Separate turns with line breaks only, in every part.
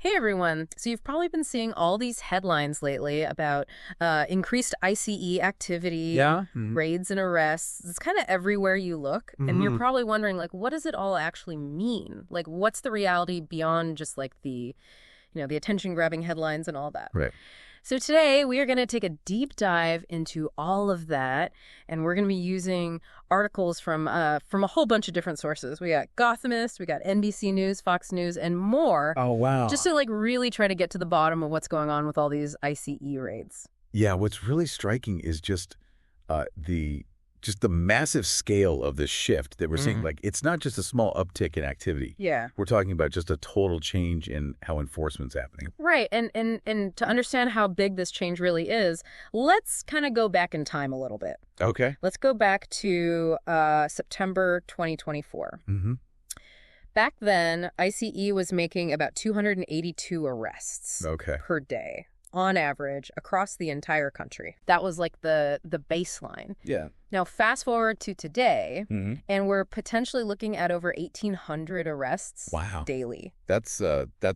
Hey everyone. So you've probably been seeing all these headlines lately about increased ICE activity,
Yeah.
raids and arrests. It's kind of everywhere you look. And you're probably wondering, like, what does it all actually mean? Like, what's the reality beyond just like the attention-grabbing headlines and all that?
Right.
So today we are going to take a deep dive into all of that, and we're going to be using articles from a whole bunch of different sources. We got Gothamist, we got NBC News, Fox News, and more.
Oh, wow.
Just to like really try to get to the bottom of what's going on with all these ICE raids.
Yeah, what's really striking is just the massive scale of this shift that we're seeing. Like, it's not just a small uptick in activity.
Yeah.
We're talking about just a total change in how enforcement's happening.
Right. And to understand how big this change really is, let's kind of go back in time a little bit.
Okay.
Let's go back to September 2024.
Mm-hmm.
Back then, ICE was making about 282 arrests per day on average across the entire country. That was like the baseline.
Yeah.
Now, fast forward to today, and we're potentially looking at over 1,800 arrests daily.
That's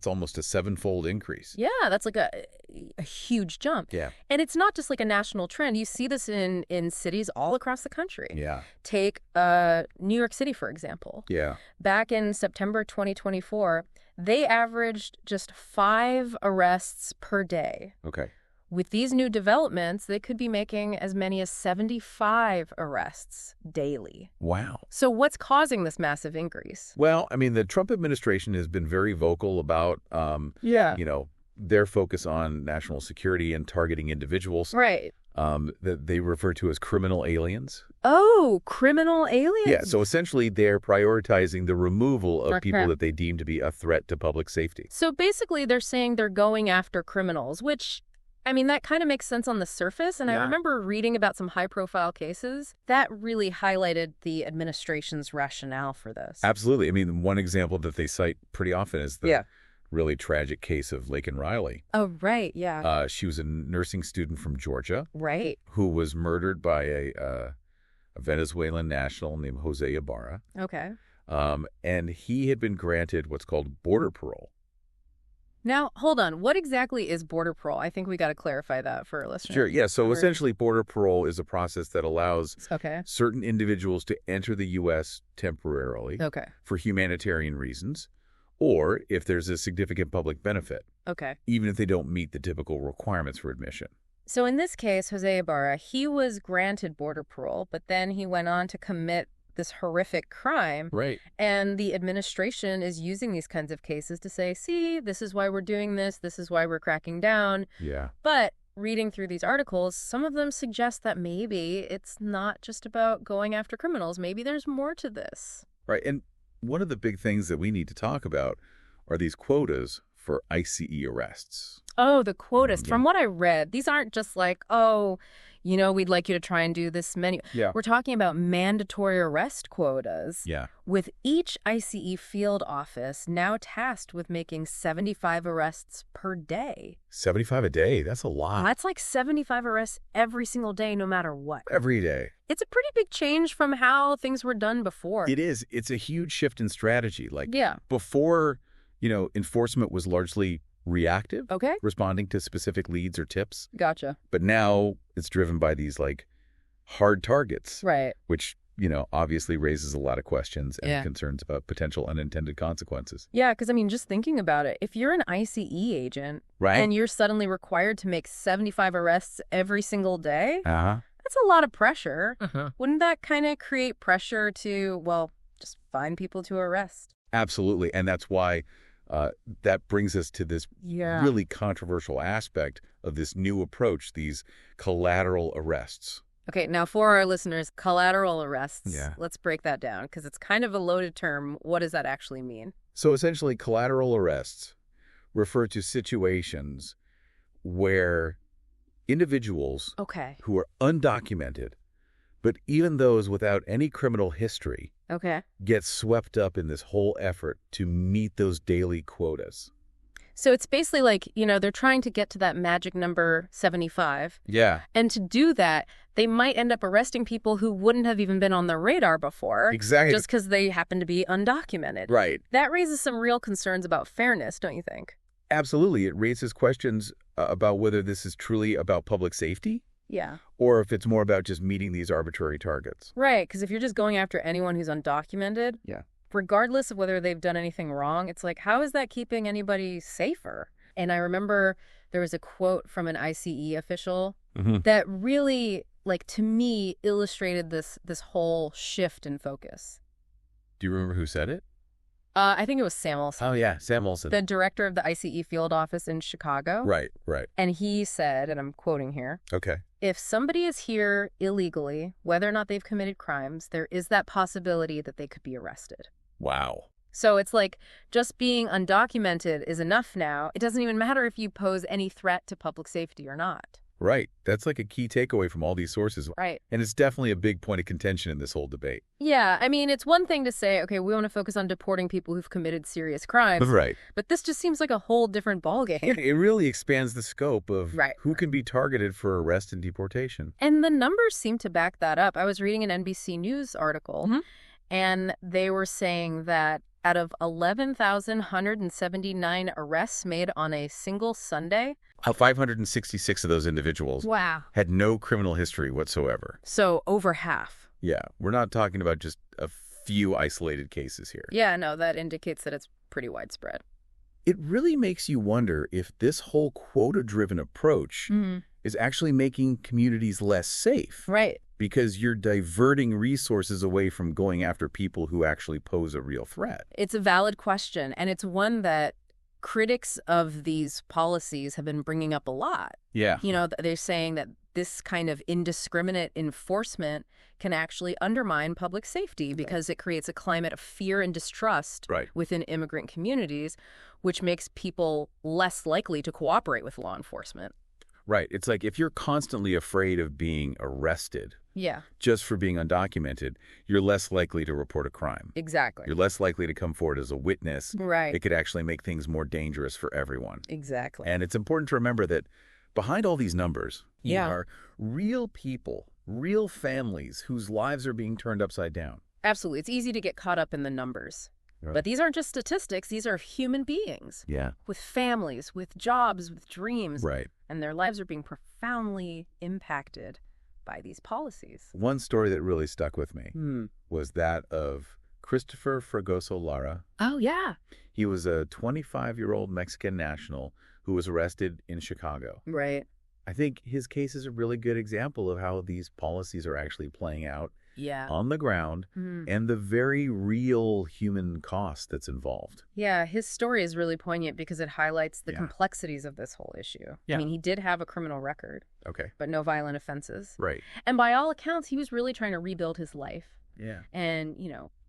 almost a sevenfold increase.
Yeah, that's like a huge jump.
Yeah.
And it's not just like a national trend. You see this in cities all across the country.
Yeah.
Take New York City, for example.
Yeah.
Back in September 2024, they averaged just 5 arrests per day.
Okay.
With these new developments, they could be making as many as 75 arrests daily.
Wow.
So what's causing this massive increase?
Well, I mean, the Trump administration has been very vocal about, their focus on national security and targeting individuals.
Right.
That they refer to as criminal aliens.
Oh, criminal aliens?
Yeah, so essentially they're prioritizing the removal of people that they deem to be a threat to public safety.
So basically they're saying they're going after criminals, which, I mean, that kind of makes sense on the surface. And I remember reading about some high-profile cases that really highlighted the administration's rationale for this.
Absolutely. I mean, one example that they cite pretty often is the really tragic case of Laken Riley.
Oh, right, yeah.
She was a nursing student from Georgia.
Right.
Who was murdered by a Venezuelan national named Jose Ibarra.
Okay.
And he had been granted what's called border parole.
Now, hold on. What exactly is border parole? I think we got to clarify that for our listeners.
Sure, yeah. So essentially, border parole is a process that allows certain individuals to enter the U.S. temporarily for humanitarian reasons, or if there's a significant public benefit, even if they don't meet the typical requirements for admission.
So in this case, Jose Ibarra, he was granted border parole, but then he went on to commit this horrific crime.
Right.
And the administration is using these kinds of cases to say, see, this is why we're doing this. This is why we're cracking down.
Yeah.
But reading through these articles, some of them suggest that maybe it's not just about going after criminals. Maybe there's more to this.
Right. And one of the big things that we need to talk about are these quotas for ICE arrests.
Oh, the quotas. From what I read, these aren't just like, we'd like you to try and do this many.
Yeah.
We're talking about mandatory arrest quotas.
Yeah.
With each ICE field office now tasked with making 75 arrests per day.
75 a day? That's a lot.
That's like 75 arrests every single day, no matter what.
Every day.
It's a pretty big change from how things were done before.
It is. It's a huge shift in strategy. Like, before, enforcement was largely reactive, responding to specific leads or tips.
Gotcha.
But now it's driven by these like hard targets,
right? Which,
obviously raises a lot of questions and concerns about potential unintended consequences.
Yeah, because I mean, just thinking about it, if you're an ICE agent and you're suddenly required to make 75 arrests every single day, that's a lot of pressure. Wouldn't that kind of create pressure to, just find people to arrest?
Absolutely. And that's why that brings us to this really controversial aspect of this new approach, these collateral arrests.
Okay, now for our listeners, collateral arrests, let's break that down because it's kind of a loaded term. What does that actually mean?
So essentially, collateral arrests refer to situations where individuals who are undocumented, but even those without any criminal history, get swept up in this whole effort to meet those daily quotas.
So it's basically like, they're trying to get to that magic number 75.
Yeah.
And to do that, they might end up arresting people who wouldn't have even been on their radar before.
Exactly.
Just because they happen to be undocumented.
Right.
That raises some real concerns about fairness, don't you think?
Absolutely. It raises questions about whether this is truly about public safety.
Yeah.
Or if it's more about just meeting these arbitrary targets.
Right, because if you're just going after anyone who's undocumented, regardless of whether they've done anything wrong, it's like, how is that keeping anybody safer? And I remember there was a quote from an ICE official that really, like, to me, illustrated this whole shift in focus.
Do you remember who said it?
I think it was Sam Olson.
Oh, yeah, Sam Olson.
The director of the ICE field office in Chicago.
Right.
And he said, and I'm quoting here,
okay,
if somebody is here illegally, whether or not they've committed crimes, there is that possibility that they could be arrested.
Wow.
So it's like just being undocumented is enough now. It doesn't even matter if you pose any threat to public safety or not.
Right. That's like a key takeaway from all these sources.
Right.
And it's definitely a big point of contention in this whole debate.
Yeah. I mean, it's one thing to say, okay, we want to focus on deporting people who've committed serious crimes.
Right.
But this just seems like a whole different ballgame.
It really expands the scope of who can be targeted for arrest and deportation.
And the numbers seem to back that up. I was reading an NBC News article, and they were saying that out of 11,179 arrests made on a single Sunday,
566 of those individuals had no criminal history whatsoever.
So over half.
Yeah. We're not talking about just a few isolated cases here.
Yeah, no, that indicates that it's pretty widespread.
It really makes you wonder if this whole quota-driven approach is actually making communities less safe.
Right.
Because you're diverting resources away from going after people who actually pose a real threat.
It's a valid question, and it's one that critics of these policies have been bringing up a lot.
Yeah.
You know, they're saying that this kind of indiscriminate enforcement can actually undermine public safety because it creates a climate of fear and distrust within immigrant communities, which makes people less likely to cooperate with law enforcement.
Right. It's like if you're constantly afraid of being arrested just for being undocumented, you're less likely to report a crime.
Exactly.
You're less likely to come forward as a witness.
Right.
It could actually make things more dangerous for everyone.
Exactly.
And it's important to remember that behind all these numbers are real people, real families whose lives are being turned upside down.
Absolutely. It's easy to get caught up in the numbers. Right. But these aren't just statistics. These are human beings. Yeah. With families, with jobs, with dreams.
Right.
And their lives are being profoundly impacted by these policies.
One story that really stuck with me was that of Christopher Fragoso Lara.
Oh, yeah.
He was a 25-year-old Mexican national who was arrested in Chicago.
Right.
I think his case is a really good example of how these policies are actually playing out on the ground and the very real human cost that's involved.
Yeah, his story is really poignant because it highlights the complexities of this whole issue. Yeah. I mean, he did have a criminal record, but no violent offenses.
Right.
And by all accounts, he was really trying to rebuild his life.
Yeah.
And,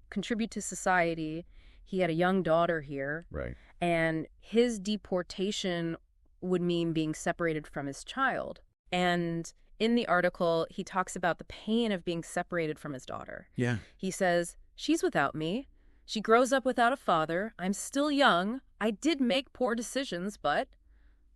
contribute to society. He had a young daughter here.
Right.
And his deportation would mean being separated from his child. And in the article, he talks about the pain of being separated from his daughter.
Yeah.
He says, she's without me. She grows up without a father. I'm still young. I did make poor decisions, but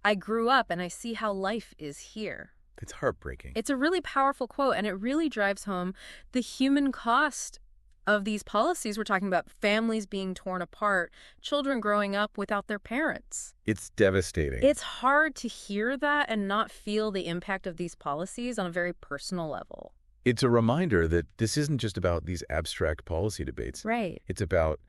I grew up and I see how life is here.
It's heartbreaking.
It's a really powerful quote, and it really drives home the human cost of these policies. We're talking about families being torn apart, children growing up without their parents.
It's devastating.
It's hard to hear that and not feel the impact of these policies on a very personal level.
It's a reminder that this isn't just about these abstract policy debates.
Right.
It's about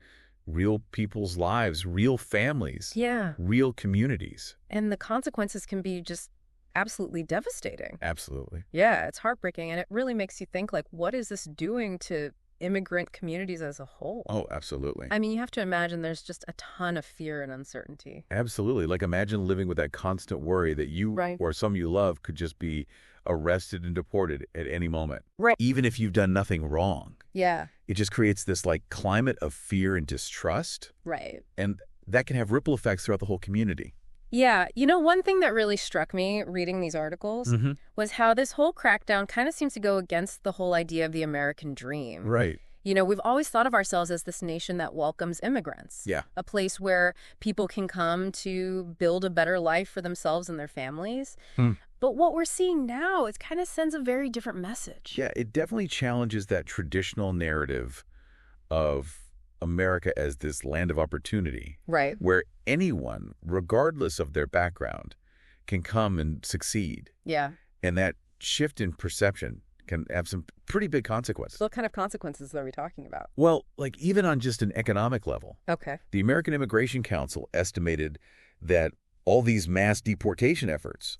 real people's lives, real families, real communities.
And the consequences can be just absolutely devastating.
Absolutely.
Yeah, it's heartbreaking. And it really makes you think, like, what is this doing to immigrant communities as a whole?
Oh, absolutely.
I mean, you have to imagine there's just a ton of fear and uncertainty.
Absolutely. Like, imagine living with that constant worry that you or some you love could just be arrested and deported at any moment.
Right.
Even if you've done nothing wrong.
Yeah.
It just creates this, like, climate of fear and distrust.
Right.
And that can have ripple effects throughout the whole community.
Yeah. One thing that really struck me reading these articles was how this whole crackdown kind of seems to go against the whole idea of the American dream.
Right.
We've always thought of ourselves as this nation that welcomes immigrants.
Yeah.
A place where people can come to build a better life for themselves and their families. But what we're seeing now, it kind of sends a very different message.
Yeah, it definitely challenges that traditional narrative of America as this land of opportunity.
Right.
Where anyone, regardless of their background, can come and succeed.
Yeah.
And that shift in perception can have some pretty big consequences.
What kind of consequences are we talking about?
Well, like even on just an economic level.
Okay.
The American Immigration Council estimated that all these mass deportation efforts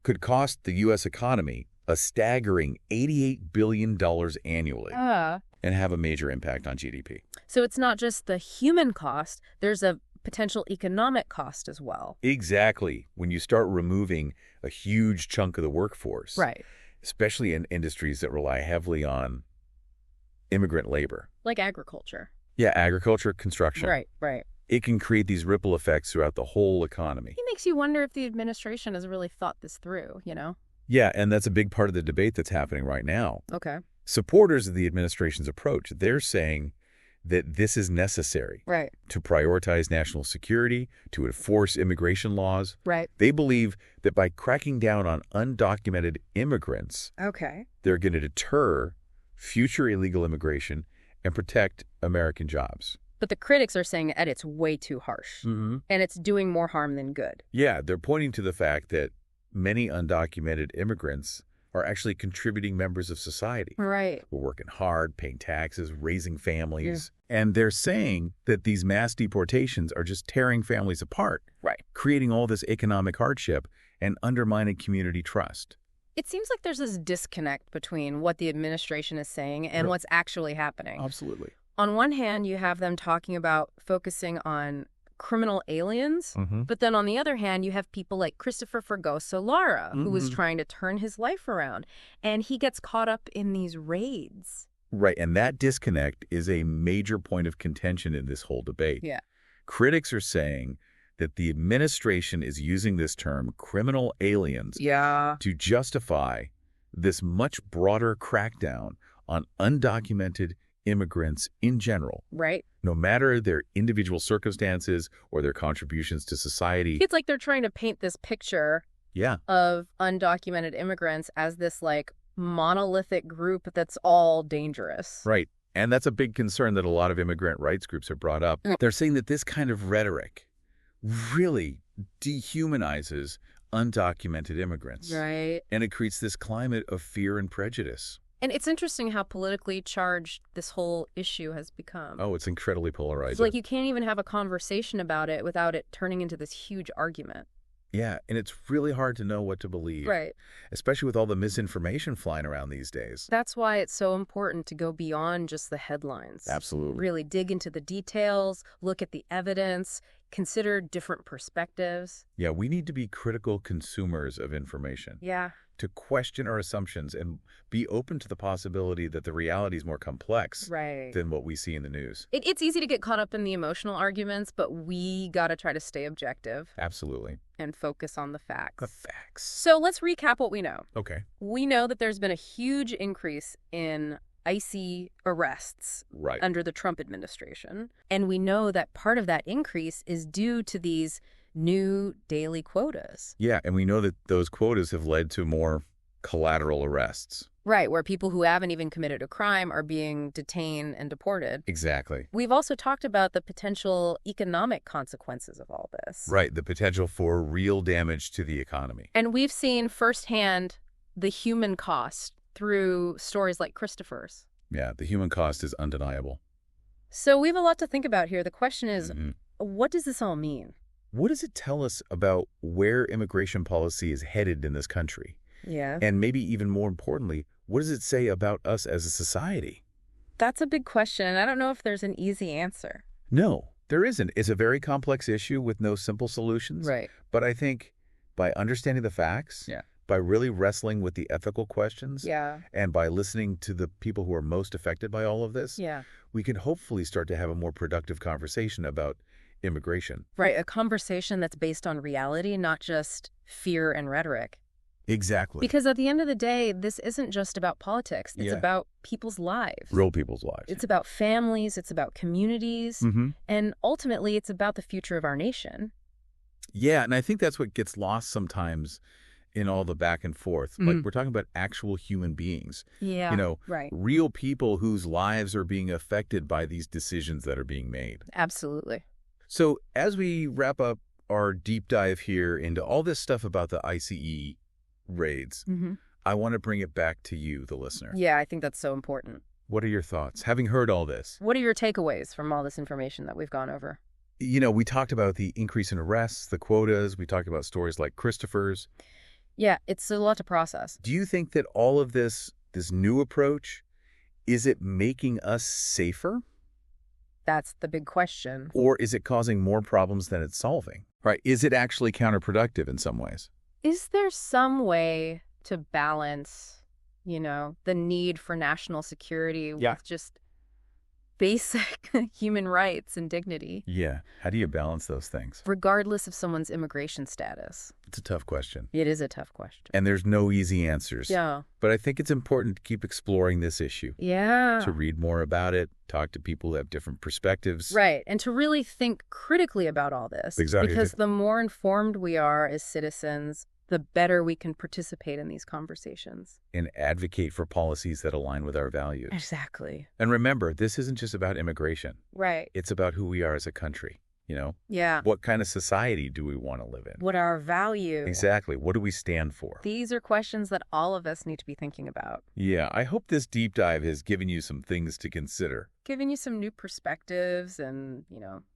could cost the U.S. economy a staggering $88 billion annually and have a major impact on GDP.
So it's not just the human cost, there's a potential economic cost as well.
Exactly. When you start removing a huge chunk of the workforce.
Right.
Especially in industries that rely heavily on immigrant labor.
Like agriculture.
Yeah, agriculture, construction.
Right.
It can create these ripple effects throughout the whole economy.
It makes you wonder if the administration has really thought this through, you know?
Yeah, and that's a big part of the debate that's happening right now.
Okay.
Supporters of the administration's approach, they're saying that this is necessary to prioritize national security, to enforce immigration laws.
Right.
They believe that by cracking down on undocumented immigrants, they're going to deter future illegal immigration and protect American jobs.
But the critics are saying, Ed, it's way too harsh, and it's doing more harm than good.
Yeah, they're pointing to the fact that many undocumented immigrants are actually contributing members of society.
Right.
We're working hard, paying taxes, raising families. Yeah. And they're saying that these mass deportations are just tearing families apart.
Right.
Creating all this economic hardship and undermining community trust.
It seems like there's this disconnect between what the administration is saying and what's actually happening.
Absolutely.
On one hand, you have them talking about focusing on criminal aliens, but then on the other hand, you have people like Christopher Fregoso Lara, who was trying to turn his life around, and he gets caught up in these raids.
Right, and that disconnect is a major point of contention in this whole debate.
Yeah.
Critics are saying that the administration is using this term, criminal aliens, to justify this much broader crackdown on undocumented immigrants in general.
Right.
No matter their individual circumstances or their contributions to society.
It's like they're trying to paint this picture of undocumented immigrants as this like monolithic group that's all dangerous.
Right. And that's a big concern that a lot of immigrant rights groups have brought up. They're saying that this kind of rhetoric really dehumanizes undocumented immigrants.
Right.
And it creates this climate of fear and prejudice.
And it's interesting how politically charged this whole issue has become.
Oh, it's incredibly polarized.
It's like you can't even have a conversation about it without it turning into this huge argument.
Yeah, and it's really hard to know what to believe.
Right.
Especially with all the misinformation flying around these days.
That's why it's so important to go beyond just the headlines.
Absolutely.
Really dig into the details, look at the evidence, consider different perspectives.
Yeah, we need to be critical consumers of information.
Yeah.
To question our assumptions and be open to the possibility that the reality is more complex than what we see in the news.
It's easy to get caught up in the emotional arguments, but we got to try to stay objective.
Absolutely.
And focus on the facts.
The facts.
So let's recap what we know.
Okay.
We know that there's been a huge increase in ICE arrests under the Trump administration. And we know that part of that increase is due to these new daily quotas.
Yeah, and we know that those quotas have led to more collateral arrests.
Right, where people who haven't even committed a crime are being detained and deported.
Exactly.
We've also talked about the potential economic consequences of all this.
Right, the potential for real damage to the economy.
And we've seen firsthand the human cost through stories like Christopher's.
Yeah, the human cost is undeniable.
So we have a lot to think about here. The question is, what does this all mean?
What does it tell us about where immigration policy is headed in this country?
Yeah.
And maybe even more importantly, what does it say about us as a society?
That's a big question. I don't know if there's an easy answer.
No, there isn't. It's a very complex issue with no simple solutions.
Right.
But I think by understanding the facts, by really wrestling with the ethical questions, and by listening to the people who are most affected by all of this, we can hopefully start to have a more productive conversation about immigration.
Right, a conversation that's based on reality, not just fear and rhetoric.
Exactly.
Because at the end of the day, this isn't just about politics. It's about people's lives.
Real people's lives.
It's about families. It's about communities. And ultimately, it's about the future of our nation.
Yeah, and I think that's what gets lost sometimes in all the back and forth. Like, we're talking about actual human beings.
Yeah,
real people whose lives are being affected by these decisions that are being made.
Absolutely.
So as we wrap up our deep dive here into all this stuff about the ICE raids, I want to bring it back to you, the listener.
Yeah, I think that's so important.
What are your thoughts, having heard all this?
What are your takeaways from all this information that we've gone over?
We talked about the increase in arrests, the quotas. We talked about stories like Christopher's.
Yeah, it's a lot to process.
Do you think that all of this new approach, is it making us safer?
That's the big question.
Or is it causing more problems than it's solving? Right? Is it actually counterproductive in some ways?
Is there some way to balance, the need for national security with just basic human rights and dignity?
Yeah. How do you balance those things?
Regardless of someone's immigration status.
It's a tough question.
It is a tough question.
And there's no easy answers.
Yeah.
But I think it's important to keep exploring this issue.
Yeah.
To read more about it, talk to people who have different perspectives.
Right. And to really think critically about all this.
Exactly.
Because the more informed we are as citizens, the better we can participate in these conversations.
And advocate for policies that align with our values.
Exactly.
And remember, this isn't just about immigration.
Right.
It's about who we are as a country,
Yeah.
What kind of society do we want to live in?
What are our values?
Exactly. What do we stand for?
These are questions that all of us need to be thinking about.
Yeah, I hope this deep dive has given you some things to consider.
Giving you some new perspectives and,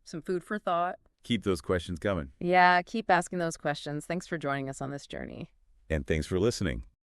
some food for thought.
Keep those questions coming.
Yeah, keep asking those questions. Thanks for joining us on this journey.
And thanks for listening.